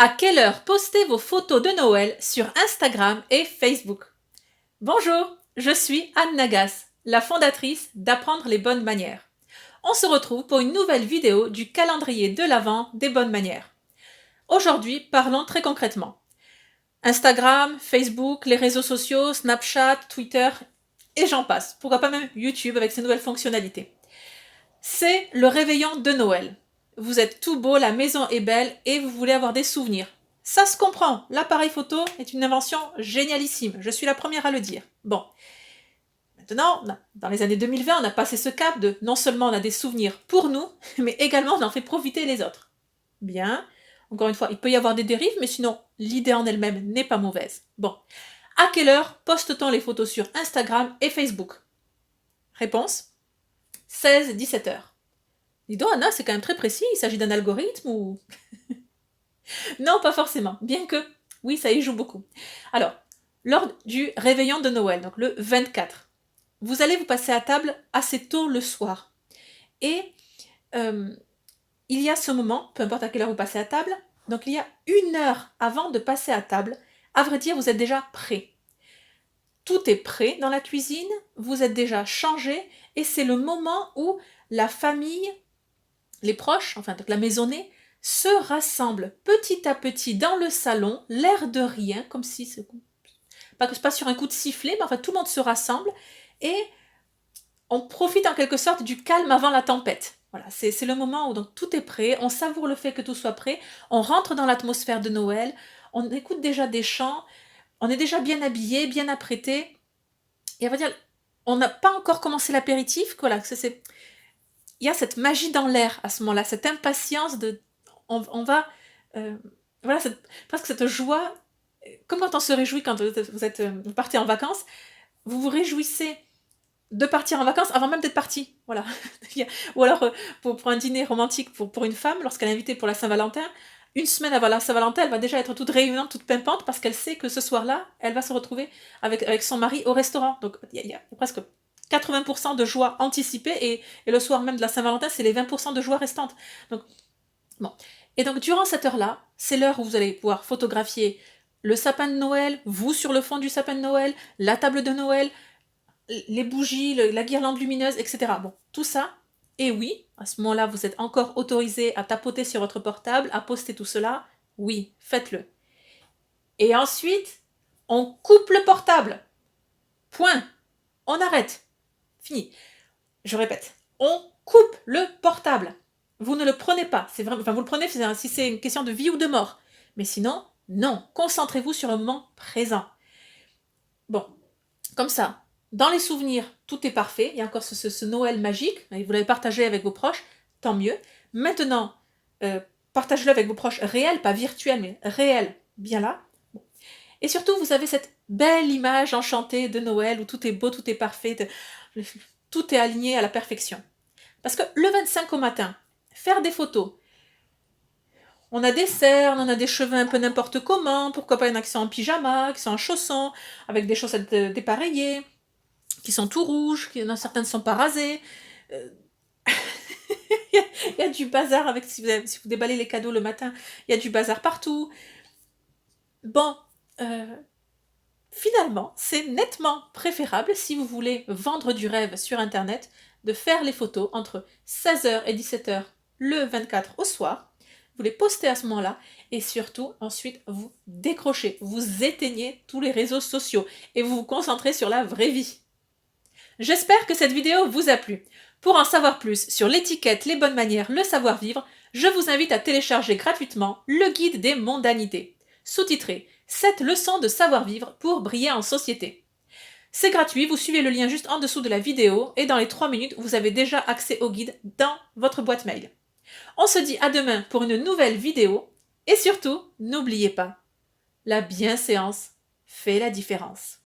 À quelle heure postez vos photos de Noël sur Instagram et Facebook? Bonjour, je suis Anne Nagas, la fondatrice d'Apprendre les bonnes manières. On se retrouve pour une nouvelle vidéo du calendrier de l'Avent des bonnes manières. Aujourd'hui, parlons très concrètement. Instagram, Facebook, les réseaux sociaux, Snapchat, Twitter, et j'en passe. Pourquoi pas même YouTube avec ses nouvelles fonctionnalités. C'est le réveillon de Noël. Vous êtes tout beau, la maison est belle et vous voulez avoir des souvenirs. Ça se comprend, l'appareil photo est une invention génialissime, je suis la première à le dire. Bon, maintenant, dans les années 2020, on a passé ce cap de non seulement on a des souvenirs pour nous, mais également on en fait profiter les autres. Bien, encore une fois, il peut y avoir des dérives, mais sinon, l'idée en elle-même n'est pas mauvaise. Bon, à quelle heure poste-t-on les photos sur Instagram et Facebook? Réponse 16-17 heures. Dis donc, Anna, c'est quand même très précis, il s'agit d'un algorithme ou... Non, pas forcément, bien que, oui, ça y joue beaucoup. Alors, lors du réveillon de Noël, donc le 24, vous allez vous passer à table assez tôt le soir. Et il y a ce moment, peu importe à quelle heure vous passez à table, donc il y a 1 heure avant de passer à table, à vrai dire, vous êtes déjà prêt. Tout est prêt dans la cuisine, vous êtes déjà changé, et c'est le moment où la famille, les proches, enfin donc la maisonnée, se rassemblent petit à petit dans le salon, l'air de rien, comme si c'est pas sur un coup de sifflet, mais enfin tout le monde se rassemble et on profite en quelque sorte du calme avant la tempête. Voilà, c'est le moment où donc tout est prêt, on savoure le fait que tout soit prêt, on rentre dans l'atmosphère de Noël, on écoute déjà des chants, on est déjà bien habillé, bien apprêté, et on va dire, on n'a pas encore commencé l'apéritif, voilà, il y a cette magie dans l'air à ce moment-là, cette impatience de, on va, voilà, presque cette joie, comme quand on se réjouit quand vous partez en vacances, vous vous réjouissez de partir en vacances avant même d'être parti, voilà. Ou alors pour un dîner romantique pour une femme, lorsqu'elle est invitée pour la Saint-Valentin, 1 semaine avant la Saint-Valentin, elle va déjà être toute rayonnante, toute pimpante, parce qu'elle sait que ce soir-là, elle va se retrouver avec son mari au restaurant. Donc il y a presque 80% de joie anticipée, et le soir même de la Saint-Valentin, c'est les 20% de joie restantes. Donc, bon. Et donc durant cette heure-là, c'est l'heure où vous allez pouvoir photographier le sapin de Noël, vous sur le fond du sapin de Noël, la table de Noël, les bougies, la guirlande lumineuse, etc. Bon, tout ça. Et oui, à ce moment-là, vous êtes encore autorisé à tapoter sur votre portable, à poster tout cela. Oui, faites-le. Et ensuite, on coupe le portable. Point. On arrête. Fini. Je répète, on coupe le portable. Vous ne le prenez pas. C'est vraiment, enfin, vous le prenez si c'est une question de vie ou de mort. Mais sinon, non. Concentrez-vous sur le moment présent. Bon, comme ça, dans les souvenirs, tout est parfait. Il y a encore ce Noël magique. Et vous l'avez partagé avec vos proches, tant mieux. Maintenant, partagez-le avec vos proches réels, pas virtuels, mais réels, bien là. Bon. Et surtout, vous avez cette belle image enchantée de Noël où tout est beau, tout est parfait, tout est aligné à la perfection. Parce que le 25 au matin, faire des photos, on a des cernes, on a des cheveux un peu n'importe comment, pourquoi pas il y en a qui sont en pyjama, qui sont en chaussons, avec des chaussettes dépareillées, qui sont tout rouges, il y en a certaines ne sont pas rasées. Il y a du bazar avec si vous déballez les cadeaux le matin, il y a du bazar partout. Bon, finalement, c'est nettement préférable si vous voulez vendre du rêve sur Internet de faire les photos entre 16h et 17h le 24 au soir. Vous les postez à ce moment-là et surtout, ensuite, vous décrochez, vous éteignez tous les réseaux sociaux et vous vous concentrez sur la vraie vie. J'espère que cette vidéo vous a plu. Pour en savoir plus sur l'étiquette, les bonnes manières, le savoir-vivre, je vous invite à télécharger gratuitement le guide des mondanités, sous-titré 7 leçons de savoir-vivre pour briller en société. C'est gratuit, vous suivez le lien juste en dessous de la vidéo et dans les 3 minutes, vous avez déjà accès au guide dans votre boîte mail. On se dit à demain pour une nouvelle vidéo et surtout, n'oubliez pas, la bienséance fait la différence.